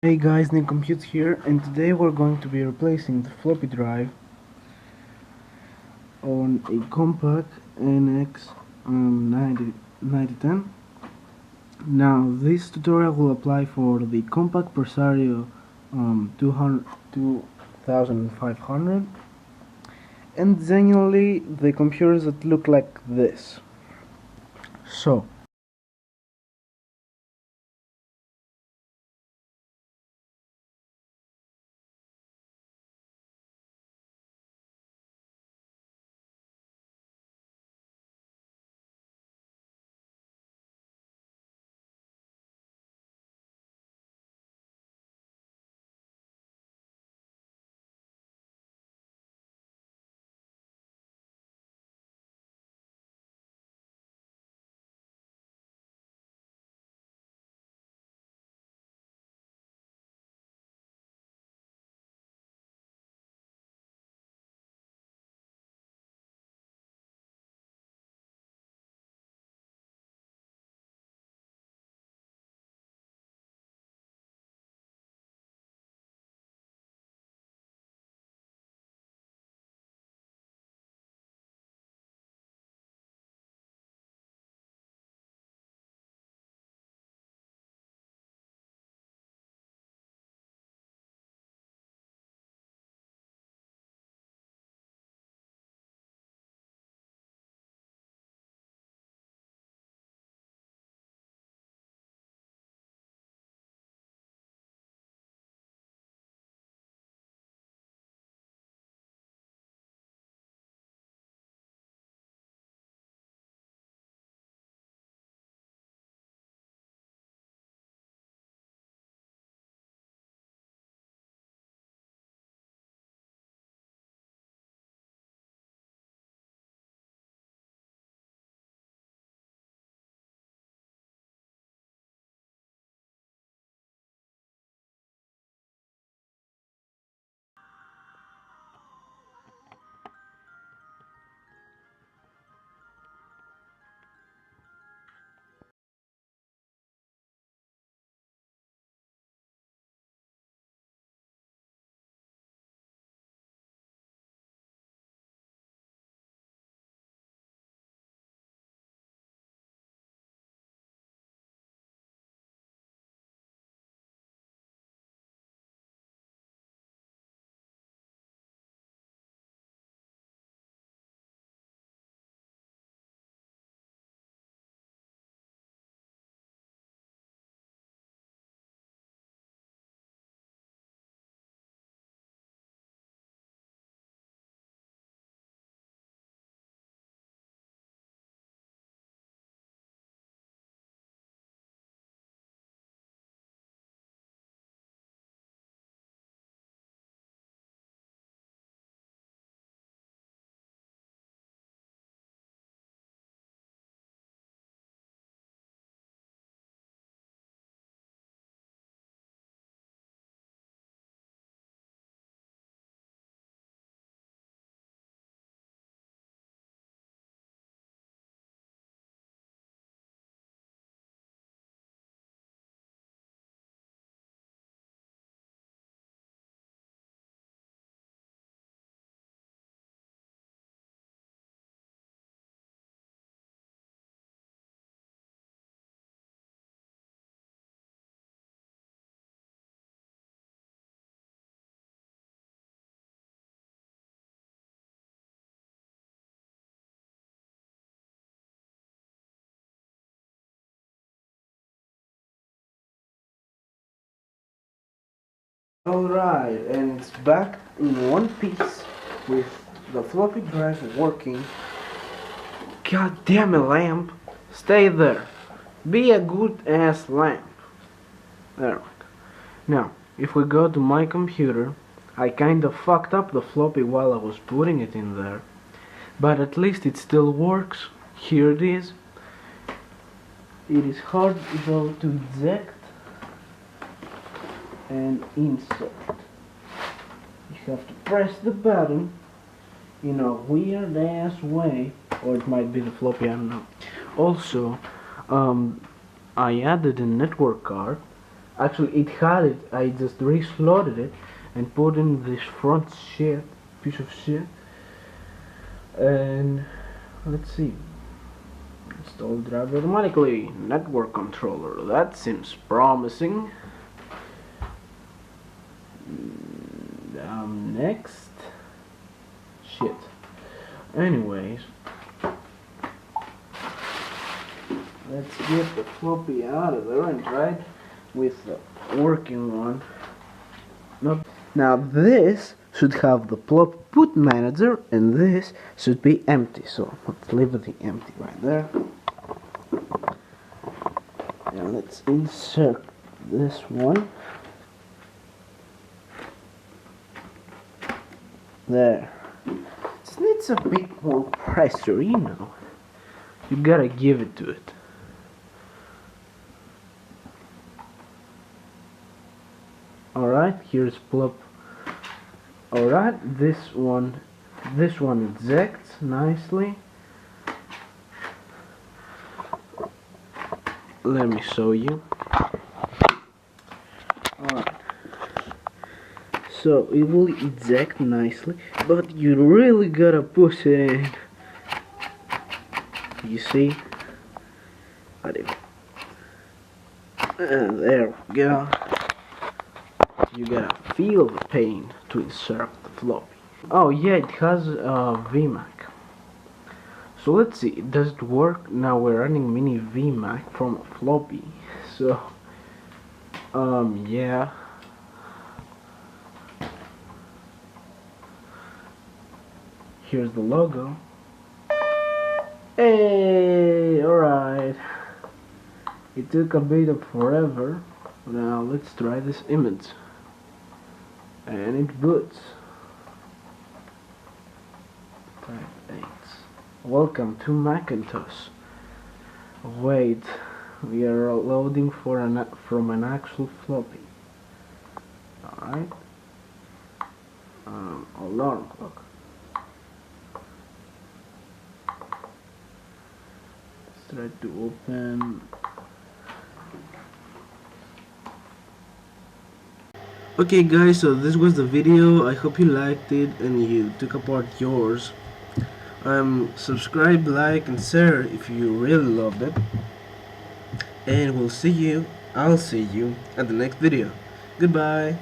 Hey guys, Nick Compute here, and today we're going to be replacing the floppy drive on a Compaq NX 9010. Now, this tutorial will apply for the Compaq Presario 2500 and generally the computers that look like this. So, alright, and it's back in one piece with the floppy drive working. God damn it, lamp! Stay there. Be a good ass lamp. There we go. Now, if we go to my computer, I kinda fucked up the floppy while I was putting it in there, but at least it still works. Here it is. It is hard though to eject and insert. You have to press the button in a weird ass way, or it might be the floppy, I don't know. Also, I added a network card Actually, it had it. I just re-slotted it and put in this front piece of shit. And let's see. Install driver automatically. Network controller. That seems promising. Next. Shit. Anyways, let's get the floppy out of there and try it with the working one. Now this should have the plop boot manager and this should be empty, so let's leave it empty right there. And let's insert this one. There. It needs a bit more pressure, you know. You gotta give it to it. Alright, here's plop. Alright, this one ejects nicely. Let me show you. Alright. So it will eject nicely, but you really gotta push it in. You see? And there we go. You gotta feel the pain to insert the floppy. Oh yeah, it has a VMAC. So let's see, does it work? Now we're running mini VMAC from a floppy. So, yeah. Here's the logo. Hey, alright. It took a bit of forever. Now let's try this image. And it boots. Type 8. Welcome to Macintosh. Wait, we are loading from an actual floppy. Alright. Alarm clock. Let's try to open. Okay guys, so this was the video. I hope you liked it and you took apart yours. Subscribe, like and share if you really loved it. And I'll see you at the next video. Goodbye.